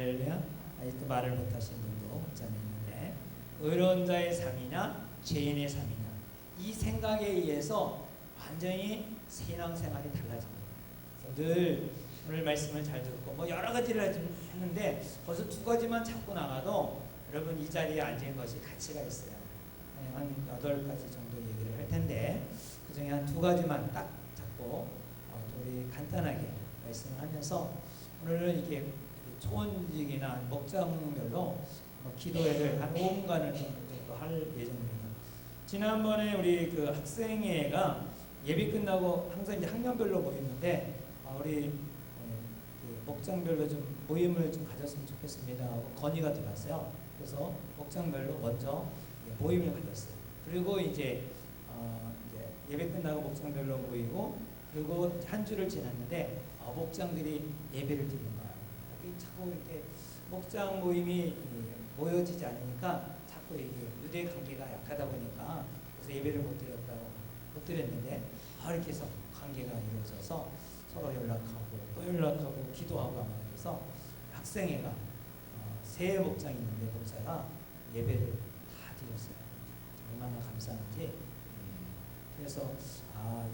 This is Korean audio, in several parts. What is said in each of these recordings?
할렐루야. 아직도 말을 못하신 분도 없잖아요. 있는데 의로운 자의 삶이냐 죄인의 삶이냐, 이 생각에 의해서 완전히 신앙생활이 달라집니다. 그래서 늘 오늘 말씀을 잘 듣고 뭐 여러 가지를 했는데 벌써 두 가지만 잡고 나가도 여러분 이 자리에 앉은 것이 가치가 있어요. 한 8가지 정도 얘기를 할 텐데 그 중에 한 2가지만 딱 잡고 우리 간단하게 말씀을 하면서 오늘은 이게 초원직이나 목장별로 기도회를 한 5분간을 정도 할 예정입니다. 지난번에 우리 그 학생회가 예비 끝나고 항상 이제 학년별로 모이는데 우리 그 목장별로 좀 모임을 좀 가졌으면 좋겠습니다 하고 건의가 들어왔어요. 그래서 목장별로 먼저 모임을 가졌어요. 그리고 이제 예배 끝나고 목장별로 모이고 그리고 한 주를 지났는데 목장들이 예배를 드린 거예요. 자꾸 이렇게 목장 모임이 모여지지 않으니까 자꾸 이게 유대 관계가 약하다 보니까 그래서 예배를 못 드렸는데 이렇게 해서 관계가 이루어져서 서로 연락하고 또 연락하고 기도하고 하면 그래서 학생회가 새 목장이 있는데 목사가 예배를 다 드렸어요. 얼마나 감사한지. 그래서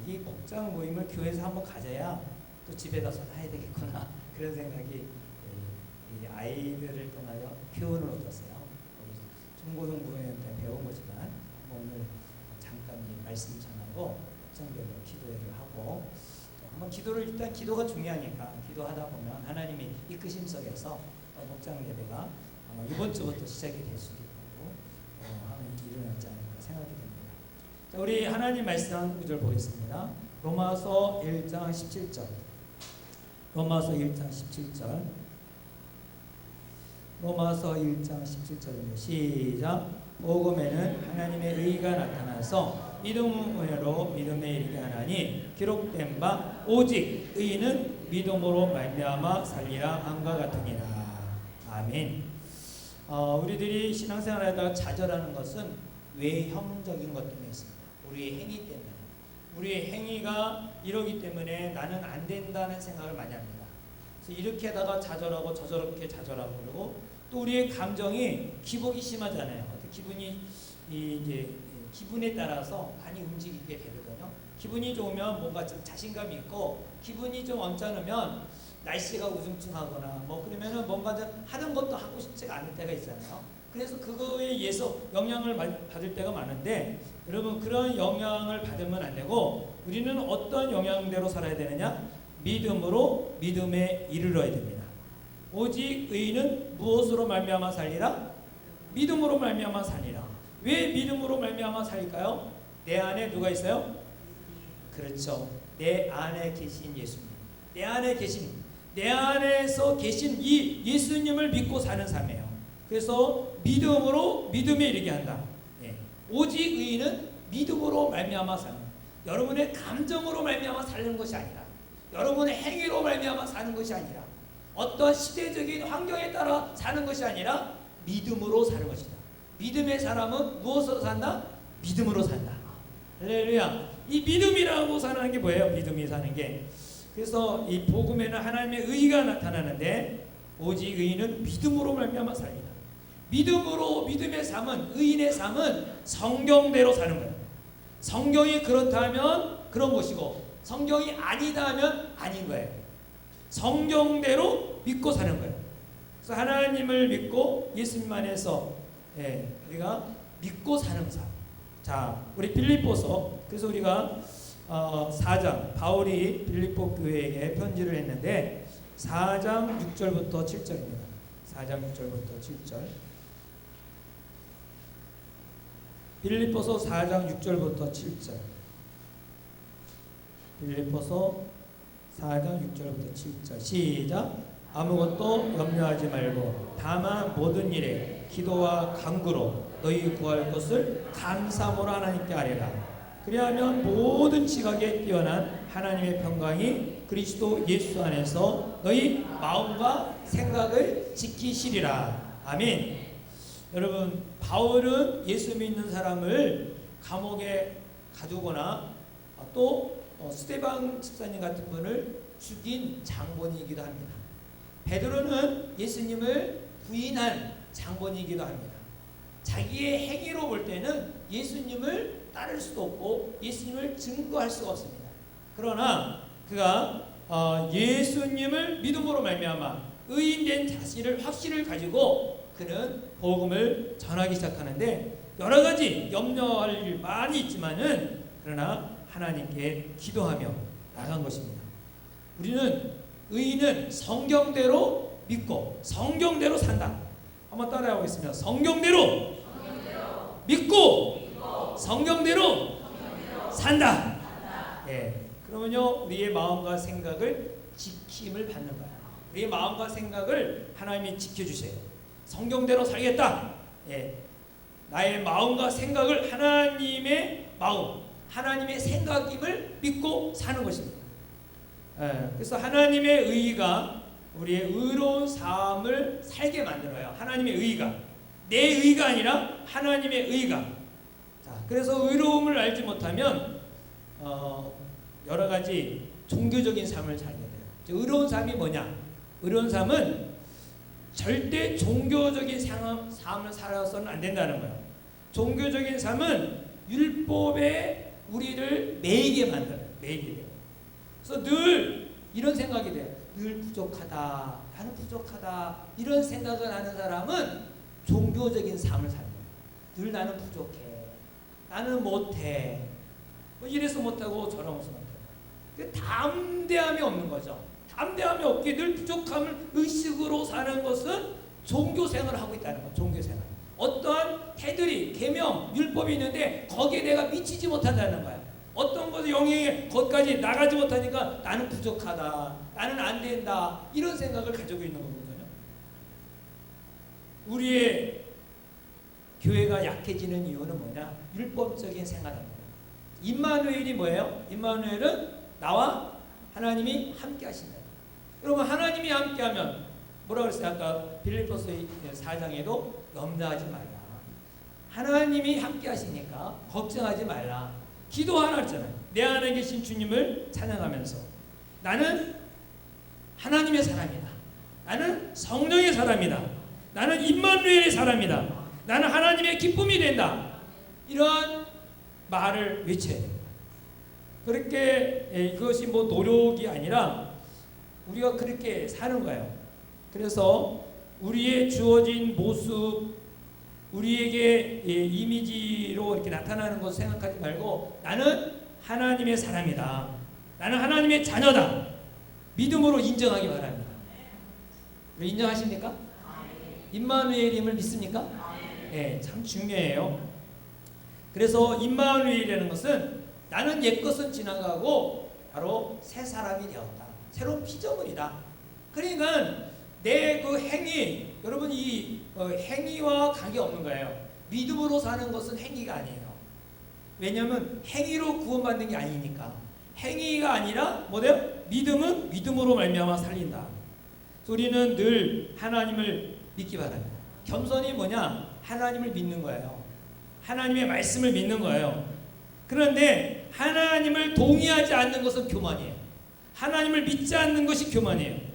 이 목장 모임을 교회에서 한번 가져야 또 집에 가서 해야 되겠구나 그런 생각이 이 아이들을 통하여 교훈을 얻었어요. 중고등부모님한테 배운 거지만 오늘 잠깐 말씀 전하고 목장별로 기도회를 하고 한번 기도를 일단 기도가 중요하니까 기도하다 보면 하나님이 이끄심 속에서 목장 예배가 이번 주부터 시작이 될 수도 있고 하는 일이 일어나지 않을까 생각이 됩니다. 자, 우리 하나님 말씀 한 구절 보겠습니다. 로마서 1장 17절. 로마서 1장 17절. 로마서 1장 17절입니다. 시작. 복음에는 하나님의 의가 나타나서 믿음으로 믿음에 이르게 하나니 기록된 바 오직 의인은 믿음으로 말미암아 살리라 함과 같으니라. 아멘. 우리들이 신앙생활하다가 좌절하는 것은 외형적인 것 때문에 있습니다. 우리의 행위 때문에. 우리의 행위가 이러기 때문에 나는 안 된다는 생각을 많이 합니다. 그래서 이렇게 하다가 좌절하고 저저렇게 좌절하고 그러고 또 우리의 감정이 기복이 심하잖아요. 어떤 기분이 이제 기분에 따라서 많이 움직이게 되거든요. 기분이 좋으면 뭔가 좀 자신감이 있고 기분이 좀 언짢으면 날씨가 우중충하거나 뭐 그러면은 뭔가 좀 하는 것도 하고 싶지가 않을 때가 있잖아요. 그래서 그거에 의해서 영향을 받을 때가 많은데 여러분 그런 영향을 받으면 안 되고 우리는 어떤 영향대로 살아야 되느냐? 믿음으로 믿음에 이르러야 됩니다. 오직 의인은 무엇으로 말미암아 살리라? 믿음으로 말미암아 살리라. 왜 믿음으로 말미암아 살릴까요? 내 안에 누가 있어요? 그렇죠. 내 안에 계신 예수님. 내 안에 계신, 내 안에서 계신 이 예수님을 믿고 사는 삶이에요. 그래서 믿음으로 믿음에 이르게 한다. 오직 의인은 믿음으로 말미암아 사는. 여러분의 감정으로 말미암아 사는 것이 아니라, 여러분의 행위로 말미암아 사는 것이 아니라, 어떤 시대적인 환경에 따라 사는 것이 아니라 믿음으로 사는 것이다. 믿음의 사람은 무엇으로 산다? 믿음으로 산다. 할렐루야. 이 믿음이라고 사는 게 뭐예요? 믿음이 사는 게. 그래서 이 복음에는 하나님의 의가 나타나는데 오직 의인은 믿음으로 말미암아 살리다. 믿음으로 믿음의 삶은, 의인의 삶은 성경대로 사는 거예요. 성경이 그렇다면 그런 것이고 성경이 아니다 하면 아닌 거예요. 성경대로 믿고 사는 거예요. 그래서 하나님을 믿고 예수님 안에서 우리가 믿고 사는 삶. 자, 우리 빌립보서, 그래서 우리가 4장, 바울이 빌립보 교회에게 편지를 했는데 4장 6절부터 7절입니다. 4장 6절부터 7절. 빌립보서 4장 6절부터 7절. 빌립보서 4장 6절부터 7절. 시작. 아무것도 염려하지 말고 다만 모든 일에 기도와 간구로 너희 구할 것을 감사함으로 하나님께 아뢰라. 그리하면 모든 지각에 뛰어난 하나님의 평강이 그리스도 예수 안에서 너희 마음과 생각을 지키시리라. 아멘. 여러분, 바울은 예수 믿는 사람을 감옥에 가두거나 또 스데반 집사님 같은 분을 죽인 장본이기도 합니다. 베드로는 예수님을 부인한 장본이기도 합니다. 자기의 행위로 볼 때는 예수님을 따를 수도 없고 예수님을 증거할 수가 없습니다. 그러나 그가 예수님을 믿음으로 말미암아 의인된 자신을 확신을 가지고 그는 복음을 전하기 시작하는데 여러 가지 염려할 일 많이 있지만은 그러나 하나님께 기도하며 나간 것입니다. 우리는 의인은 성경대로 믿고 성경대로 산다. 한번 따라해 보겠습니다. 성경대로 믿고 성경대로 산다. 예. 그러면요 우리의 마음과 생각을 지킴을 받는 거예요. 우리의 마음과 생각을 하나님이 지켜주세요. 성경대로 살겠다. 예. 나의 마음과 생각을 하나님의 마음, 하나님의 생각임을 믿고 사는 것입니다. 예. 그래서 하나님의 의가 우리의 의로운 삶을 살게 만들어요. 하나님의 의가 내 의가 아니라 하나님의 의가. 자, 그래서 의로움을 알지 못하면 여러 가지 종교적인 삶을 살게 돼요. 의로운 삶이 뭐냐? 의로운 삶은 절대 종교적인 삶을 살아서는 안 된다는 거예요. 종교적인 삶은 율법에 우리를 매이게 만들어요. 매이게 돼요. 그래서 늘 이런 생각이 돼요. 늘 부족하다. 나는 부족하다. 이런 생각을 하는 사람은 종교적인 삶을 살아요. 늘 나는 부족해. 나는 못해. 뭐 이래서 못하고 저러면서 못하고. 담대함이 없는 거죠. 담대함이 없게 늘 부족함을 의식으로 사는 것은 종교생활을 하고 있다는 거예요. 종교생활. 어떠한 태들이 계명, 율법이 있는데 거기에 내가 미치지 못한다는 거야. 어떤 것을 영향에 거기까지 나가지 못하니까 나는 부족하다. 나는 안 된다. 이런 생각을 가지고 있는 거거든요. 우리의 교회가 약해지는 이유는 뭐냐? 율법적인 생활입니다. 임마누엘이 뭐예요? 임마누엘은 나와 하나님이 함께 하신다. 여러분 하나님이 함께하면 뭐라고 그랬어요? 아까 빌립보서 4장에도 염려하지 말라. 하나님이 함께 하시니까 걱정하지 말라. 기도하라 했잖아요. 내 안에 계신 주님을 찬양하면서 나는 하나님의 사람이다. 나는 성령의 사람이다. 나는 임마누엘의 사람이다. 나는 하나님의 기쁨이 된다. 이런 말을 외쳐야 됩니다. 그렇게 이것이 뭐 노력이 아니라 우리가 그렇게 사는 거예요. 그래서 우리의 주어진 모습, 우리에게 이미지로 이렇게 나타나는 것을 생각하지 말고 나는 하나님의 사람이다. 나는 하나님의 자녀다. 믿음으로 인정하기 바랍니다. 인정하십니까? 임마누엘임을 믿습니까? 네, 참 중요해요. 그래서 임마누엘이라는 것은 나는 옛것은 지나가고 바로 새 사람이 되었다. 새로운 피조물이다. 그러니까 내 그 행위, 여러분 이 행위와 관계없는 거예요. 믿음으로 사는 것은 행위가 아니에요. 왜냐하면 행위로 구원받는 게 아니니까. 행위가 아니라 뭐래요? 믿음은 믿음으로 말미암아 살린다. 우리는 늘 하나님을 믿기 바랍니다. 겸손이 뭐냐? 하나님을 믿는 거예요. 하나님의 말씀을 믿는 거예요. 그런데 하나님을 동의하지 않는 것은 교만이에요. 하나님을 믿지 않는 것이 교만이에요.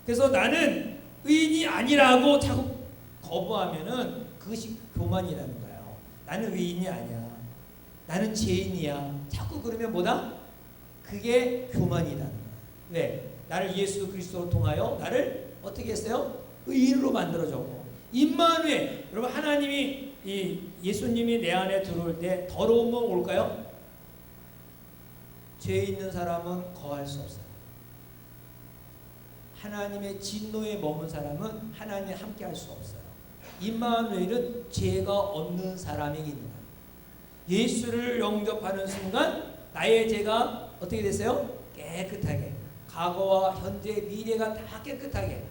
그래서 나는 의인이 아니라고 자꾸 거부하면은 그것이 교만이라는 거예요. 나는 의인이 아니야. 나는 죄인이야. 자꾸 그러면 뭐다? 그게 교만이라는 거예요. 왜? 나를 예수 그리스도로 통하여 나를 어떻게 했어요? 의인으로 만들어줬고 임마누엘. 여러분 하나님이 예수님이 내 안에 들어올 때 더러움은 올까요? 죄 있는 사람은 거할 수 없어요. 하나님의 진노에 머문 사람은 하나님이 함께 할 수 없어요. 임마누엘은 죄가 없는 사람입니다. 예수를 영접하는 순간 나의 죄가 어떻게 됐어요? 깨끗하게. 과거와 현재, 미래가 다 깨끗하게.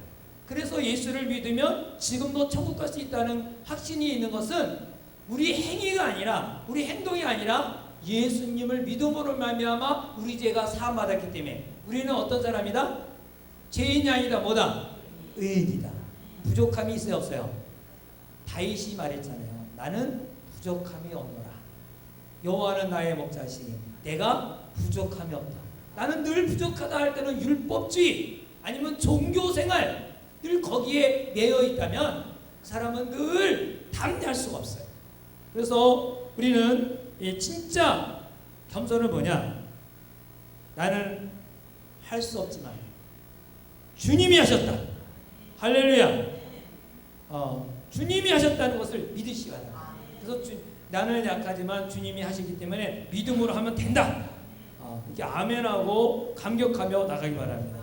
그래서 예수를 믿으면 지금도 천국 갈 수 있다는 확신이 있는 것은 우리 행위가 아니라 우리 행동이 아니라 예수님을 믿음으로 말미암아 우리 죄가 사함받았기 때문에 우리는 어떤 사람이다? 죄인이 아니다. 뭐다? 의인이다. 부족함이 있어요? 없어요? 다윗이 말했잖아요. 나는 부족함이 없노라. 여호와는 나의 목자시니 내가 부족함이 없다. 나는 늘 부족하다 할 때는 율법주의 아니면 종교생활 늘 거기에 매여 있다면 그 사람은 늘 담대할 수가 없어요. 그래서 우리는 이 진짜 겸손은 뭐냐? 나는 할 수 없지만 주님이 하셨다. 할렐루야. 주님이 하셨다는 것을 믿으시기 바랍니다. 그래서 나는 약하지만 주님이 하시기 때문에 믿음으로 하면 된다. 이렇게 아멘하고 감격하며 나가기 바랍니다.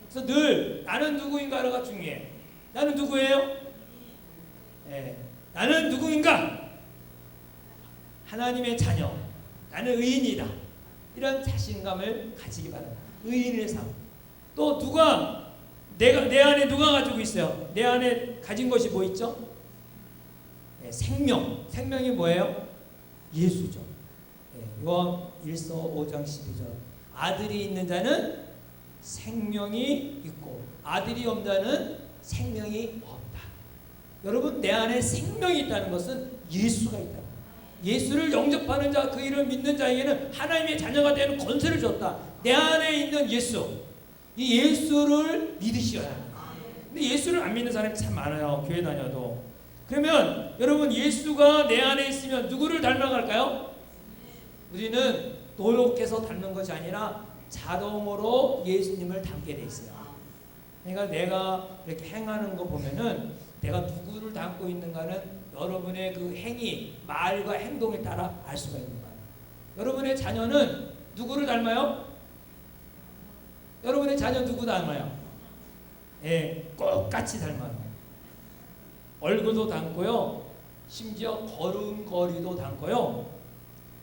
그래서 늘 나는 누구인가가 중요해. 나는 누구예요? 나는 누구인가? 하나님의 자녀. 나는 의인이다. 이런 자신감을 가지기 바랍니다. 의인의 삶. 또 누가 내 안에 누가 가지고 있어요? 내 안에 가진 것이 뭐 있죠? 생명. 생명이 뭐예요? 예수죠. 요한 1서 5장 12절. 아들이 있는 자는 생명이 있고 아들이 없는 자는 생명이 없다. 여러분, 내 안에 생명이 있다는 것은 예수가 있다. 예수를 영접하는 자, 그 이름을 믿는 자에게는 하나님의 자녀가 되는 권세를 줬다. 내 안에 있는 예수, 이 예수를 믿으셔야 합니다. 근데 예수를 안 믿는 사람이 참 많아요. 교회 다녀도. 그러면 여러분, 예수가 내 안에 있으면 누구를 닮아갈까요? 우리는 노력해서 닮는 것이 아니라 자동으로 예수님을 닮게 돼 있어요. 그러니까 내가 이렇게 행하는 거 보면은 내가 누구를 닮고 있는가는 여러분의 그 행위, 말과 행동에 따라 알 수가 있는 거예요. 여러분의 자녀는 누구를 닮아요? 여러분의 자녀 누구 닮아요? 똑같이 닮아요. 얼굴도 닮고요. 심지어 걸음걸이도 닮고요.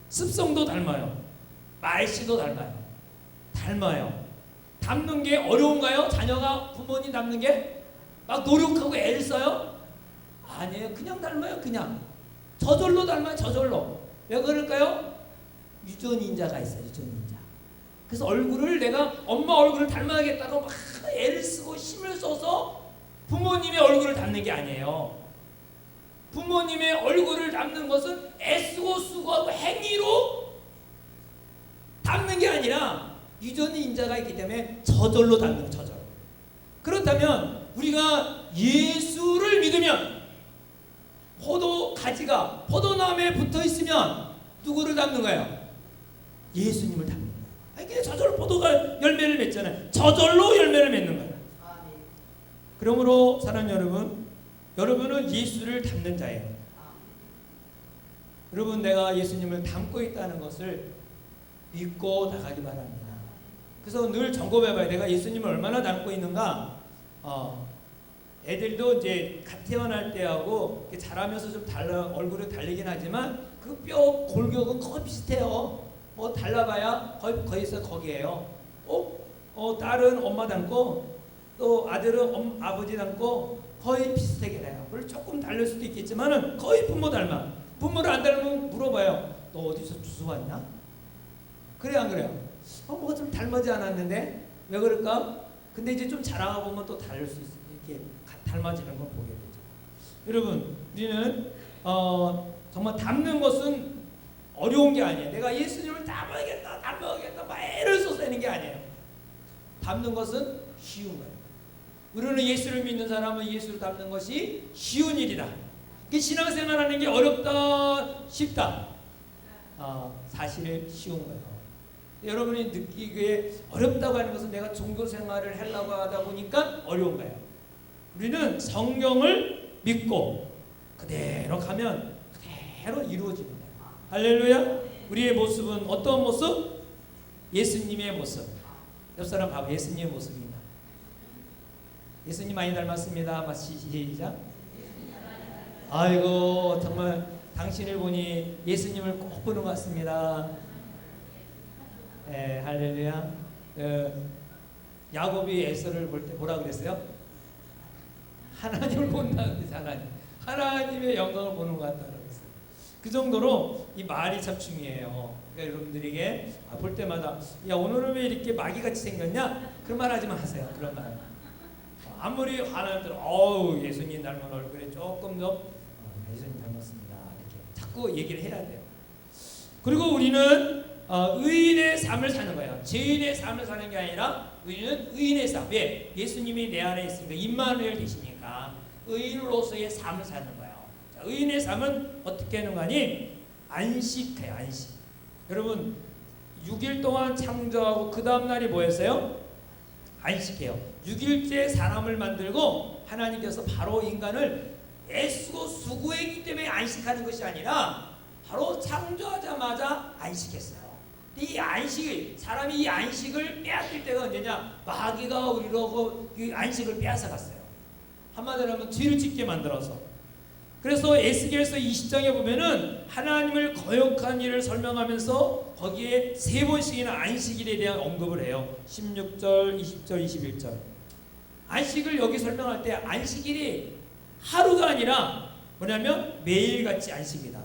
습성도 닮아요. 말씨도 닮아요. 닮는 게 어려운가요? 자녀가 부모님 닮는 게? 막 노력하고 애를 써요? 아니에요. 그냥 닮아요. 그냥. 저절로 닮아요. 저절로. 왜 그럴까요? 유전인자가 있어요. 유전인자. 그래서 얼굴을 내가 엄마 얼굴을 닮아야겠다고 막 애를 쓰고 힘을 써서 부모님의 얼굴을 닮는 게 아니에요. 부모님의 얼굴을 닮는 것은 애쓰고 수고하고 행위로 닮는 게 아니라 유전의 인자가 있기 때문에 저절로 닮는 거예요. 저절로. 그렇다면 우리가 예수를 믿으면 포도 가지가 포도나무에 붙어 있으면 누구를 닮는 거예요? 예수님을 닮는 거예요. 그냥 저절로 포도가 열매를 맺잖아요. 저절로 열매를 맺는 거예요. 그러므로 사랑하는 여러분, 여러분은 예수를 닮는 자예요. 여러분, 내가 예수님을 닮고 있다는 것을 믿고 나가기 바랍니다. 그래서 늘 점검해봐요. 내가 예수님을 얼마나 닮고 있는가. 애들도 이제 갓 태어날 때하고 자라면서 좀 얼굴이 달리긴 하지만 그 뼈 골격은 거의 비슷해요. 뭐 달라봐야 거기서 거기에요. 딸은 엄마 닮고 또 아들은 아버지 닮고 거의 비슷하게 돼요. 물론 조금 다를 수도 있겠지만은 거의 부모 닮아. 부모를 안 닮으면 물어봐요. 너 어디서 주워왔냐? 그래 안 그래요? 뭐가 좀 닮지 않았는데 왜 그럴까? 근데 이제 좀 자라가 보면 또 다를 수 있어요. 이렇게 닮아지는 걸 보게 되죠. 여러분, 우리는 정말 닮는 것은 어려운 게 아니에요. 내가 예수님을 닮아야겠다 막 애를 써서 하는 게 아니에요. 닮는 것은 쉬운 거예요. 우리는 예수를 믿는 사람은 예수를 닮는 것이 쉬운 일이다. 신앙생활하는 게 어렵다 쉽다. 사실 쉬운 거예요. 여러분이 느끼기에 어렵다고 하는 것은 내가 종교생활을 하려고 하다 보니까 어려운 거예요. 우리는 성경을 믿고 그대로 가면 그대로 이루어지는 거예요. 할렐루야. 우리의 모습은 어떤 모습? 예수님의 모습. 옆 사람 봐봐. 예수님의 모습입니다. 예수님 많이 닮았습니다. 시작. 아이고, 정말 당신을 보니 예수님을 꼭 보는 것 같습니다. 할렐루야. 야곱이 에서를 볼 때 뭐라 그랬어요? 하나님을 본다 그랬어요. 하나님의 영광을 보는 것 같다 그랬어요. 그 정도로 이 말이 참 중요해요. 그러니까 여러분들에게 볼 때마다 야, 오늘은 왜 이렇게 마귀같이 생겼냐? 그런 말 하지 마세요. 그런 말. 아무리 하나님들 예수님 닮은 얼굴에 조금 더 예수님 닮았습니다. 이렇게 자꾸 얘기를 해야 돼요. 그리고 우리는 의인의 삶을 사는 거예요. 죄인의 삶을 사는 게 아니라 우리는 의인의 삶. 왜? 예수님이 내 안에 있으니까 임마누엘 되시니까 의인으로서의 삶을 사는 거예요. 자, 의인의 삶은 어떻게 하는 거니? 안식해요. 안식. 여러분 6일 동안 창조하고 그 다음날이 뭐였어요? 안식해요. 6일째 사람을 만들고 하나님께서 바로 인간을 애쓰고 수고했기 때문에 안식하는 것이 아니라 바로 창조하자마자 안식했어요. 이 안식을, 사람이 이 안식을 빼앗길 때가 언제냐? 마귀가 우리로 그 안식을 빼앗아갔어요. 한마디로 하면 죄를 짓게 만들어서. 그래서 에스겔서 20장에 보면은 하나님을 거역한 일을 설명하면서 거기에 3번씩이나 안식일에 대한 언급을 해요. 16절, 20절, 21절. 안식을 여기 설명할 때 안식일이 하루가 아니라 뭐냐면 매일같이 안식이다.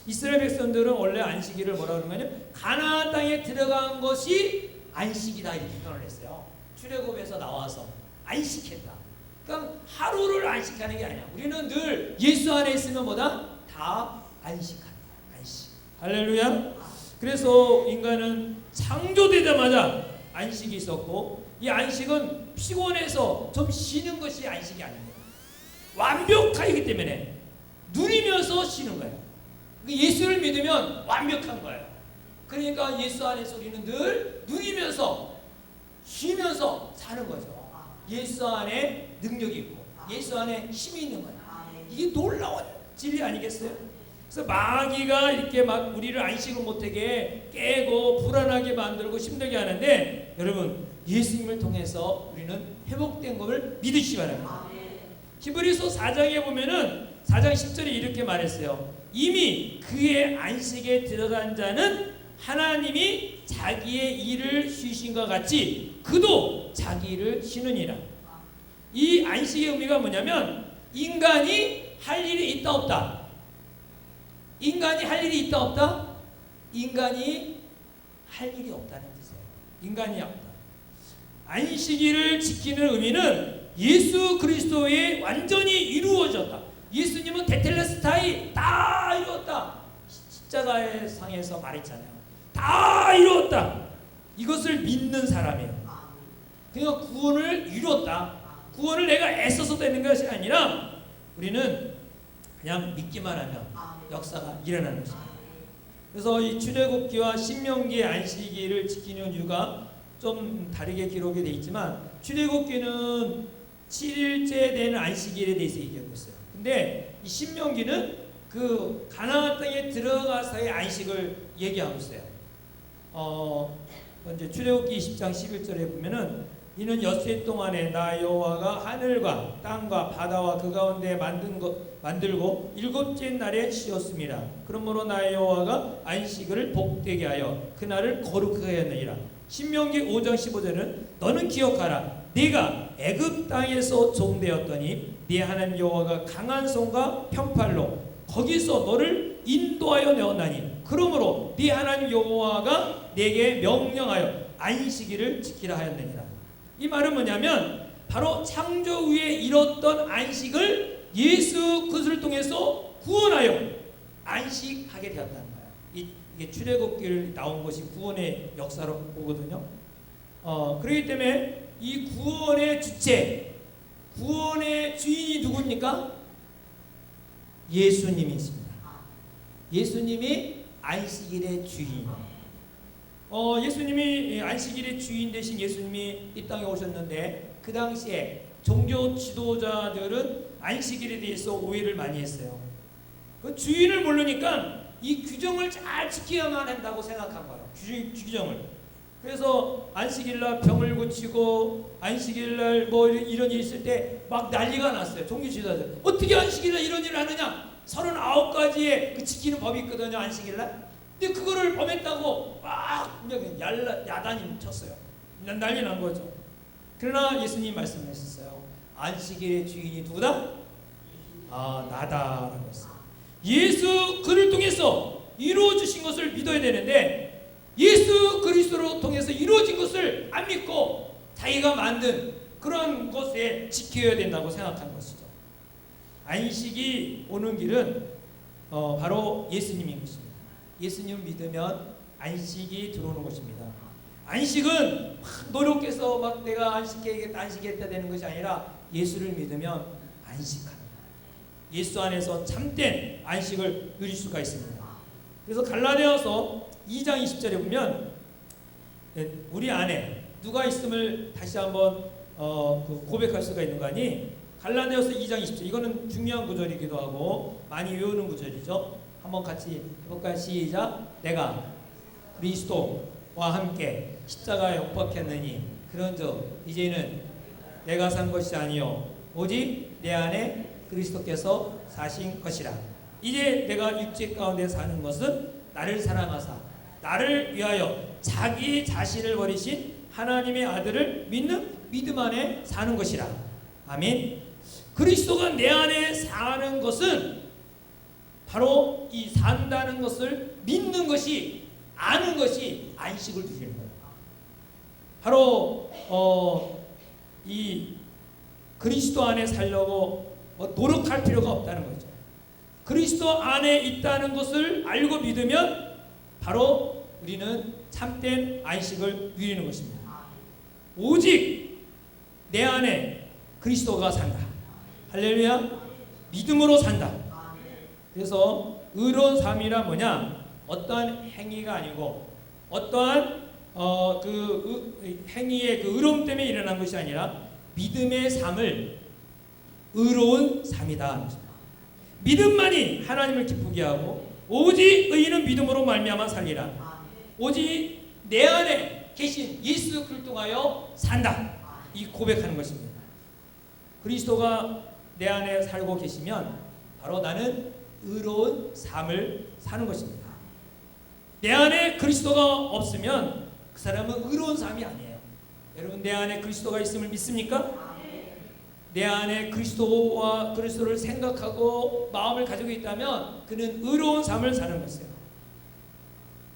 이스라엘 백성들은 원래 안식일을 뭐라고 그러냐면 가나안 땅에 들어간 것이 안식이다 이렇게 표현을 했어요. 출애굽에서 나와서 안식했다. 그러니까 하루를 안식하는 게 아니야. 우리는 늘 예수 안에 있으면 뭐다? 다 안식한다. 안식. 할렐루야. 그래서 인간은 창조되자마자 안식이 있었고 이 안식은 피곤해서 좀 쉬는 것이 안식이 아닙니다. 완벽하기 때문에 누리면서 쉬는 거예요. 예수를 믿으면 완벽한 거예요. 그러니까 예수 안에서 우리는 늘 누리면서 쉬면서 사는 거죠. 예수 안에 능력이 있고 예수 안에 힘이 있는 거예요. 이게 놀라운 진리 아니겠어요? 그래서 마귀가 이렇게 막 우리를 안식을 못하게 깨고 불안하게 만들고 힘들게 하는데 여러분 예수님을 통해서 우리는 회복된 것을 믿으시기 바랍니다. 히브리서 4장에 보면은 4장 10절에 이렇게 말했어요. 이미 그의 안식에 들어간 자는 하나님이 자기의 일을 쉬신과 같이 그도 자기 일을 쉬느니라. 이 안식의 의미가 뭐냐면 인간이 할 일이 있다 없다. 인간이 할 일이 있다 없다? 인간이 할 일이 없다는 뜻이에요. 인간이 없다. 안식일을 지키는 의미는 예수 그리스도의 완전히 이루어졌다. 예수님은 테텔레스타이 다 이루었다. 십자가의 상에서 말했잖아요. 다 이루었다. 이것을 믿는 사람이에요. 그러니까 구원을 이루었다. 구원을 내가 애써서 되는 것이 아니라 우리는 그냥 믿기만 하면 역사가 일어나는 것입니다. 그래서 이 출애굽기와 신명기의 안식일을 지키는 이유가 좀 다르게 기록이 되어 있지만 출애굽기는 7일째 되는 안식일에 대해서 얘기하고 있어요. 근데 이 신명기는 그 가나안 땅에 들어가서의 안식을 얘기하고 있어요. 이제 출애굽기 20장 11절에 보면은 이는 엿새 동안에 나 여호와가 하늘과 땅과 바다와 그 가운데 만들고 일곱째 날에 쉬었습니다. 그러므로 나 여호와가 안식을 복되게 하여 그날을 거룩하게 하였느니라. 신명기 5장 15절은 너는 기억하라. 네가 애굽 땅에서 종되었더니 네 하나님 여호와가 강한 손과 편팔로 거기서 너를 인도하여 내었나니 그러므로 네 하나님 여호와가 네게 명령하여 안식일을 지키라 하였느니라. 이 말은 뭐냐면 바로 창조 후에 이뤘던 안식을 예수 그리스도를 통해서 구원하여 안식하게 되었다는 거예요. 이게 출애굽기를 나온 것이 구원의 역사로 보거든요. 그렇기 때문에 이 구원의 주체, 구원의 주인이 누굽니까? 예수님이십니다. 예수님이 안식일의 주인이에요. 예수님이 안식일의 주인 되신 예수님이 이 땅에 오셨는데 그 당시에 종교 지도자들은 안식일에 대해서 오해를 많이 했어요. 그 주인을 모르니까 이 규정을 잘 지켜야만 한다고 생각한 거예요. 규정을. 그래서 안식일날 병을 고치고 안식일날 뭐 이런 일이 있을 때 막 난리가 났어요. 종교 지도자들. 어떻게 안식일날 이런 일을 하느냐? 39가지의 그 지키는 법이 있거든요. 안식일날. 근데 그거를 범했다고 막 야단이 쳤어요. 난리 난 거죠. 그러나 예수님이 말씀하셨어요. 안식일의 주인이 누구다? 나다라고 했어요. 예수 그를 통해서 이루어주신 것을 믿어야 되는데 예수 그리스도로 통해서 이루어진 것을 안 믿고 자기가 만든 그런 것에 지켜야 된다고 생각한 것이죠. 안식이 오는 길은 바로 예수님인 것입니다. 예수님을 믿으면 안식이 들어오는 것입니다. 안식은 막 노력해서 막 내가 안식해야겠다 안식했다 되는 것이 아니라 예수를 믿으면 안식합니다. 예수 안에서 참된 안식을 누릴 수가 있습니다. 그래서 갈라디아서 2장 20절에 보면 우리 안에 누가 있음을 다시 한번 고백할 수가 있는 거 아니? 갈라디아서 2장 20절, 이거는 중요한 구절이기도 하고 많이 외우는 구절이죠. 한번 같이 해볼까요? 시작. 내가 그리스도와 함께 십자가에 못 박혔느니 그런즉 이제는 내가 산 것이 아니요 오직 내 안에 그리스도께서 사신 것이라. 이제 내가 육체 가운데 사는 것은 나를 사랑하사 나를 위하여 자기 자신을 버리신 하나님의 아들을 믿는 믿음 안에 사는 것이라. 아멘. 그리스도가 내 안에 사는 것은 바로 이 산다는 것을 믿는 것이, 아는 것이 안식을 누리는 거예요. 바로 이 그리스도 안에 살려고 노력할 필요가 없다는 거죠. 그리스도 안에 있다는 것을 알고 믿으면 바로 우리는 참된 안식을 누리는 것입니다. 오직 내 안에 그리스도가 산다. 할렐루야. 믿음으로 산다. 그래서 의로운 삶이란 뭐냐? 어떠한 행위가 아니고 어떠한 행위의 그 의로움 때문에 일어난 것이 아니라 믿음의 삶을 의로운 삶이다. 믿음만이 하나님을 기쁘게 하고 오직 의인은 믿음으로 말미암아 살리라. 오직 내 안에 계신 예수 그리스도를 통하여 산다. 이 고백하는 것입니다. 그리스도가 내 안에 살고 계시면 바로 나는 의로운 삶을 사는 것입니다. 내 안에 그리스도가 없으면 그 사람은 의로운 삶이 아니에요. 여러분, 내 안에 그리스도가 있음을 믿습니까? 내 안에 그리스도와 그리스도를 생각하고 마음을 가지고 있다면 그는 의로운 삶을 사는 것이에요.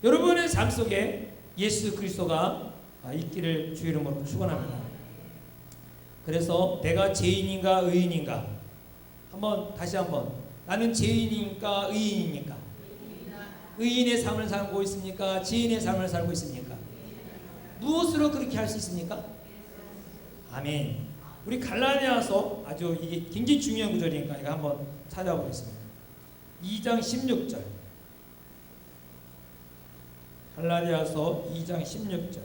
여러분의 삶 속에 예수 그리스도가 있기를 주 이름으로 축원합니다. 그래서 내가 죄인인가 의인인가, 다시 한번 나는 죄인인가 의인입니까? 의인의 삶을 살고 있습니까? 죄인의 삶을 살고 있습니까? 무엇으로 그렇게 할 수 있습니까? 아멘. 우리 갈라디아서 아주 이게 굉장히 중요한 구절이니까 이거 한번 찾아보겠습니다. 2장 16절. 갈라디아서 2장 16절.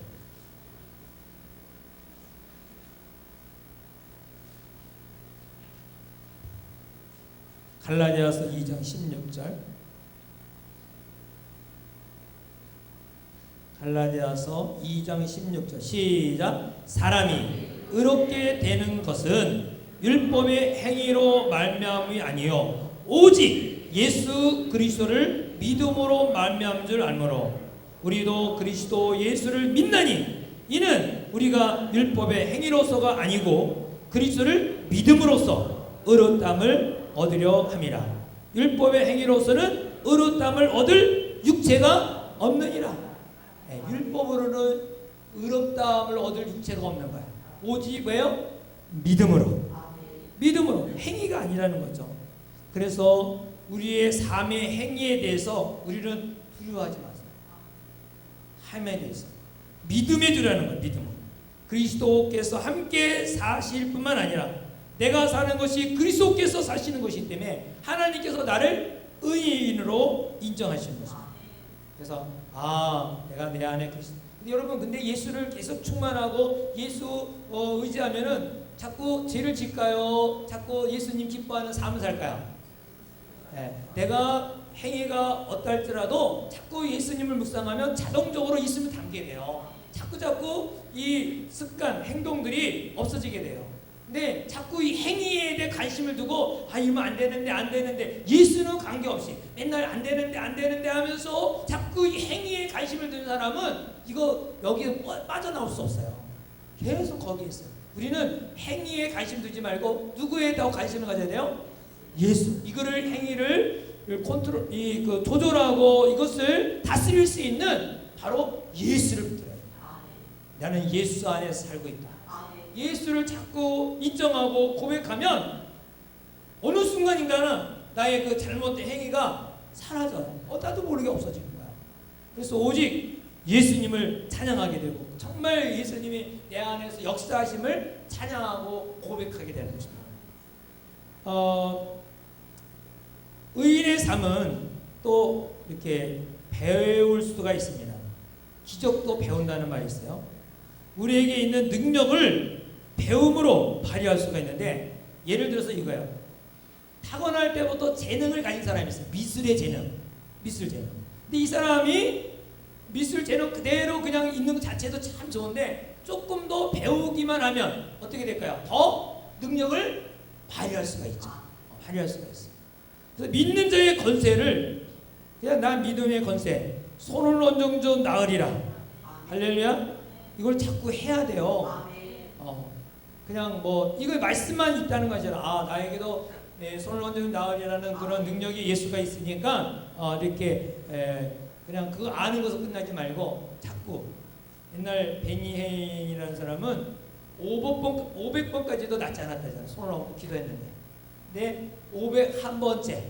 갈라디아서 2장 16절. 갈라디아서 2장 16절. 시작. 사람이 의롭게 되는 것은 율법의 행위로 말미암이 아니요 오직 예수 그리스도를 믿음으로 말미암은 줄 알므로 우리도 그리스도 예수를 믿나니 이는 우리가 율법의 행위로서가 아니고 그리스도를 믿음으로써 의롭다함을 얻으려 함이라. 율법의 행위로서는 의롭다함을 얻을 육체가 없느니라. 율법으로는 의롭다함을 얻을 육체가 없는 거야. 오직 왜요? 믿음으로. 믿음으로. 행위가 아니라는 거죠. 그래서 우리의 삶의 행위에 대해서 우리는 두려워하지 마세요. 삶에 대해서 믿음에 두라는 거예요. 믿음으로. 그리스도께서 함께 사실 뿐만 아니라 내가 사는 것이 그리스도께서 사시는 것이기 때문에 하나님께서 나를 의인으로 인정하시는 것입니다. 그래서 내가 내 안에 그리스도. 여러분, 근데 예수를 계속 충만하고 예수 의지하면은 자꾸 죄를 질까요? 자꾸 예수님 기뻐하는 삶을 살까요? 내가 행위가 어떨지라도 자꾸 예수님을 묵상하면 자동적으로 예수님을 닮게 돼요. 자꾸 이 습관, 행동들이 없어지게 돼요. 근데 자꾸 이 행위에 대해 관심을 두고 이러면 안 되는데 예수는 관계없이 맨날 안 되는데 하면서 자꾸 이 행위에 관심을 두는 사람은 이거 여기에 빠져나올 수 없어요. 계속 거기에 있어요. 우리는 행위에 관심 두지 말고 누구에 더 관심을 가져야 돼요? 예수. 이거를 행위를 조절하고 이것을 다스릴 수 있는 바로 예수를 붙들어야 돼요. 나는 예수 안에서 살고 있다. 예수를 자꾸 인정하고 고백하면 어느 순간인가는 나의 그 잘못된 행위가 사라져요. 나도 모르게 없어지는 거야. 그래서 오직 예수님을 찬양하게 되고 정말 예수님이 내 안에서 역사하심을 찬양하고 고백하게 되는 것입니다. 의인의 삶은 또 이렇게 배울 수가 있습니다. 기적도 배운다는 말이 있어요. 우리에게 있는 능력을 배움으로 발휘할 수가 있는데, 예를 들어서 이거예요. 타고날 때부터 재능을 가진 사람이 있어요. 미술의 재능, 미술 재능. 근데 이 사람이 미술 재능 그대로 그냥 있는 것 자체도 참 좋은데, 조금 더 배우기만 하면 어떻게 될까요? 더 능력을 발휘할 수가 있죠. 발휘할 수가 있어요. 그래서 믿는 자의 권세를, 그냥 난 믿음의 권세, 손을 얹어 나으리라. 할렐루야. 이걸 자꾸 해야 돼요. 그냥 뭐 이거 말씀만 있다는 것이 아니라 나에게도 손을 얹어 나으리라는 그런 능력이 예수가 있으니까 이렇게 그냥 그거 아는 것으로 끝나지 말고 자꾸. 옛날 베니헤인이라는 사람은 500번까지도 낫지 않았다잖아요. 손을 얹고 기도했는데. 근데 501번째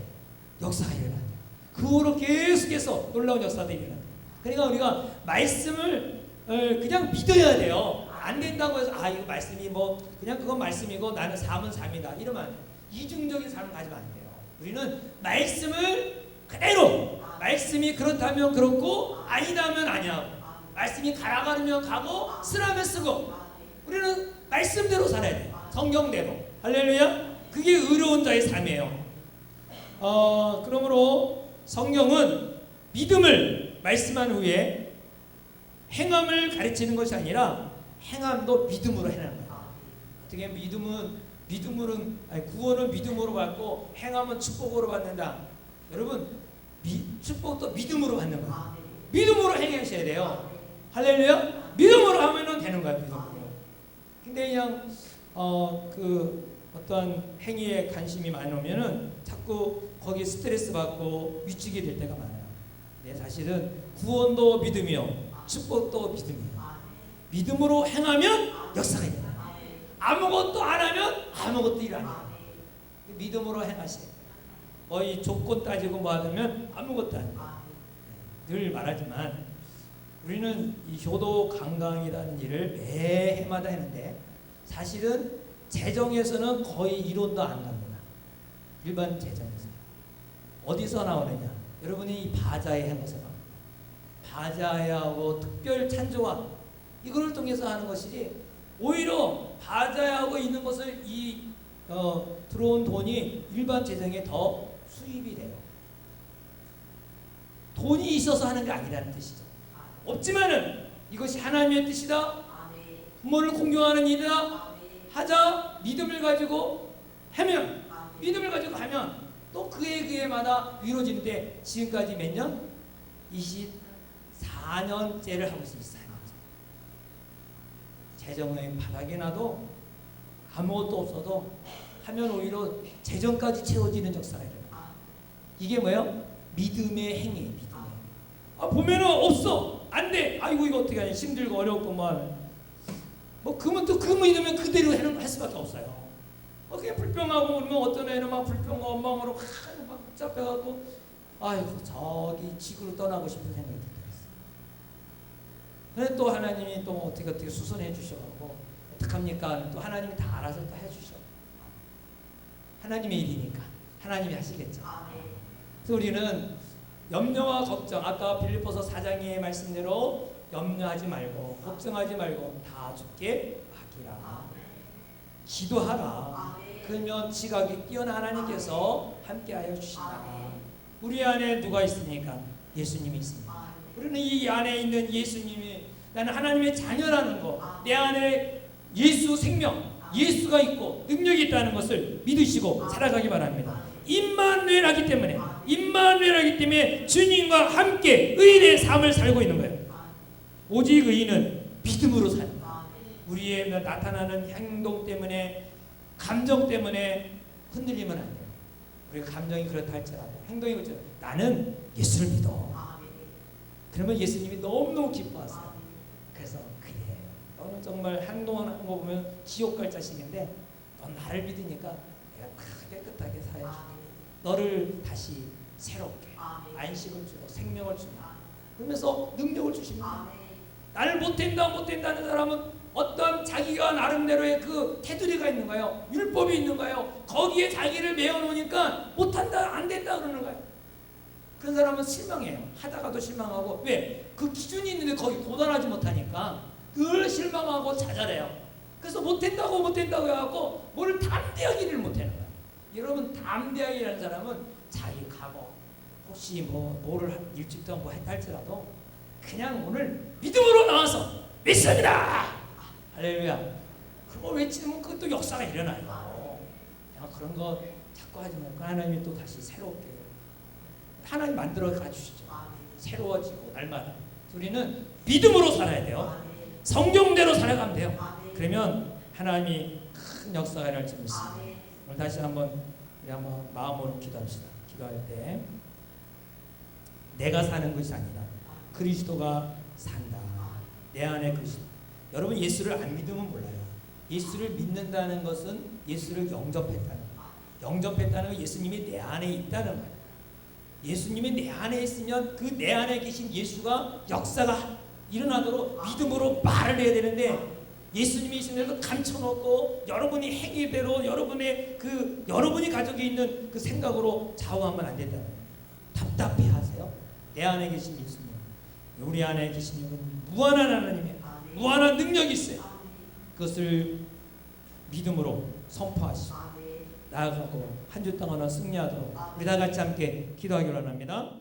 역사가 일어난다. 그 후로 계속해서 놀라운 역사도 일어난다. 그러니까 우리가 말씀을 그냥 믿어야 돼요. 안 된다고 해서 이거 말씀이 뭐 그냥 그건 말씀이고 나는 삶은 삶이다 이러면 안 돼요. 이중적인 삶을 가지면 안 돼요. 우리는 말씀을 그대로, 말씀이 그렇다면 그렇고 아니다면 아니야. 말씀이 가라 그러면 가고 쓰라면 쓰고, 우리는 말씀대로 살아야 돼요. 성경대로. 할렐루야. 그게 의로운 자의 삶이에요. 그러므로 성경은 믿음을 말씀한 후에 행함을 가르치는 것이 아니라 행함도 믿음으로 해내는 거예요. 어떻게 믿음으로는 구원은 믿음으로 받고 행함은 축복으로 받는다. 여러분, 축복도 믿음으로 받는 거예요. 믿음으로 행하셔야 돼요. 할렐루야. 믿음으로 하면은 되는 거야. 믿음으로. 근데 그냥 어떤 행위에 관심이 많으면은 자꾸 거기에 스트레스 받고 위축이 될 때가 많아요. 네, 사실은 구원도 믿음이요, 축복도 믿음이에요. 믿음으로 행하면 역사가 일어나요. 아무것도 안 하면 아무것도 일 안 해요. 믿음으로 행하세요. 이 조건 따지고 뭐 하면 아무것도 안 해요. 늘 말하지만 우리는 이 효도 관광이라는 일을 매 해마다 했는데, 사실은 재정에서는 거의 이론도 안 갑니다. 일반 재정에서. 어디서 나오느냐? 여러분이 이 바자회 행에서 나옵니다. 바자회하고 특별 찬조와 이거를 통해서 하는 것이지, 오히려 바자회하고 있는 것을 들어온 돈이 일반 재정에 더 수입이 돼요. 돈이 있어서 하는 게 아니라는 뜻이죠. 없지만은 이것이 하나님의 뜻이다. 부모를 공경하는 일이다. 하자. 믿음을 가지고 하면, 믿음을 가지고 하면 또 그에마다 이루어지는데, 지금까지 몇 년? 24년째를 하고 있어요. 재정의 바닥에 놔도 아무것도 없어도 하면 오히려 재정까지 채워지는 역사가 일어나요. 이게 뭐예요? 믿음의 행위예요. 믿음의. 보면은 없어, 안 돼, 아이고 이거 어떻게 하냐, 힘들고 어렵고 그러면 또 그 믿으면 그대로 할 수밖에 없어요. 그게 불평하고 그러면 어떤 애는 막 불평과 원망으로 막 복잡해갖고 아이고 저기 지구를 떠나고 싶은 생각이 들었어요. 근데 또 하나님이 또 어떻게 수선해 주셔갖고 어떡합니까? 또 하나님이 다 알아서 또 해주셔. 하나님의 일이니까 하나님이 하시겠죠. 그래서 우리는 염려와 걱정, 아까 빌립보서 4장의 말씀대로 염려하지 말고 걱정하지 말고 다 주께 맡기라. 기도하라. 그러면 지각이 뛰어난 하나님께서 함께하여 주신다. 우리 안에 누가 있습니까? 예수님이 있습니다. 우리는 이 안에 있는 예수님이, 나는 하나님의 자녀라는 거, 내 안에 예수 생명, 예수가 있고 능력이 있다는 것을 믿으시고 살아가기 바랍니다. 임마누엘하기 때문에 주님과 함께 의인의 삶을 살고 있는 거예요. 오직 의인은 믿음으로 살다. 우리의 나타나는 행동 때문에, 감정 때문에 흔들리면 안 돼요. 우리가 감정이 그렇다 할지라도, 행동이 그렇죠. 나는 예수를 믿어. 그러면 예수님이 너무너무 기뻐하세요. 그래서 그래, 너는 정말 한동안 한 거 보면 지옥 갈 자식인데 넌 나를 믿으니까 내가 깨끗하게 살아줄게. 너를 다시 새롭게 안식을 주고 생명을 주고, 그러면서 능력을 주십니다. 나를 못된다는 사람은 어떤 자기가 나름대로의 그 테두리가 있는 거예요. 율법이 있는 거예요. 거기에 자기를 메어놓으니까 못한다, 안 된다 그러는 거예요. 그런 사람은 실망해요. 하다가도 실망하고. 왜? 그 기준이 있는데 거기 도달하지 못하니까 늘 실망하고 좌절해요. 그래서 못된다고 해갖고 뭘 담대하기를 못하는 거예요. 여러분, 담대하기라는 사람은 자기 각오, 혹시 뭐를 일찍 뭐 할지라도 그냥 오늘 믿음으로 나와서 믿습니다. 할렐루야. 그거 외치면 그것도 역사가 일어나요. 그냥 그런 거 자꾸 하지 말고 하나님이 또 다시 새롭게 하나님 만들어 가주시죠. 새로워지고 날마다. 우리는 믿음으로 살아야 돼요. 성경대로 살아가면 돼요. 그러면 하나님이 큰 역사가 일어날 줄 믿습니다. 오늘 다시 한번 우리 한번 마음으로 기도합시다. 기도할 때 내가 사는 것이 아니라 그리스도가 산다. 내 안에 그리스도. 여러분, 예수를 안 믿으면 몰라요. 예수를 믿는다는 것은 예수를 영접했다는 거예요. 영접했다는 건 예수님이 내 안에 있다는 거예요. 예수님이 내 안에 있으면 그 내 안에 계신 예수가 역사가 일어나도록 믿음으로 말을 해야 되는데, 예수님이 있으면서 감춰놓고 여러분이 행위대로 여러분이 가지고 있는 그 생각으로 좌우하면 안 된다는 거예요. 답답해하세요. 내 안에 계신 예수님, 우리 안에 계신 이분 무한한 하나님이에요. 무한한 능력이 있어요. 그것을 믿음으로 선포하시고 나아가고 한 주 동안 승리하도록 우리 다 같이 함께 기도하기로 합니다.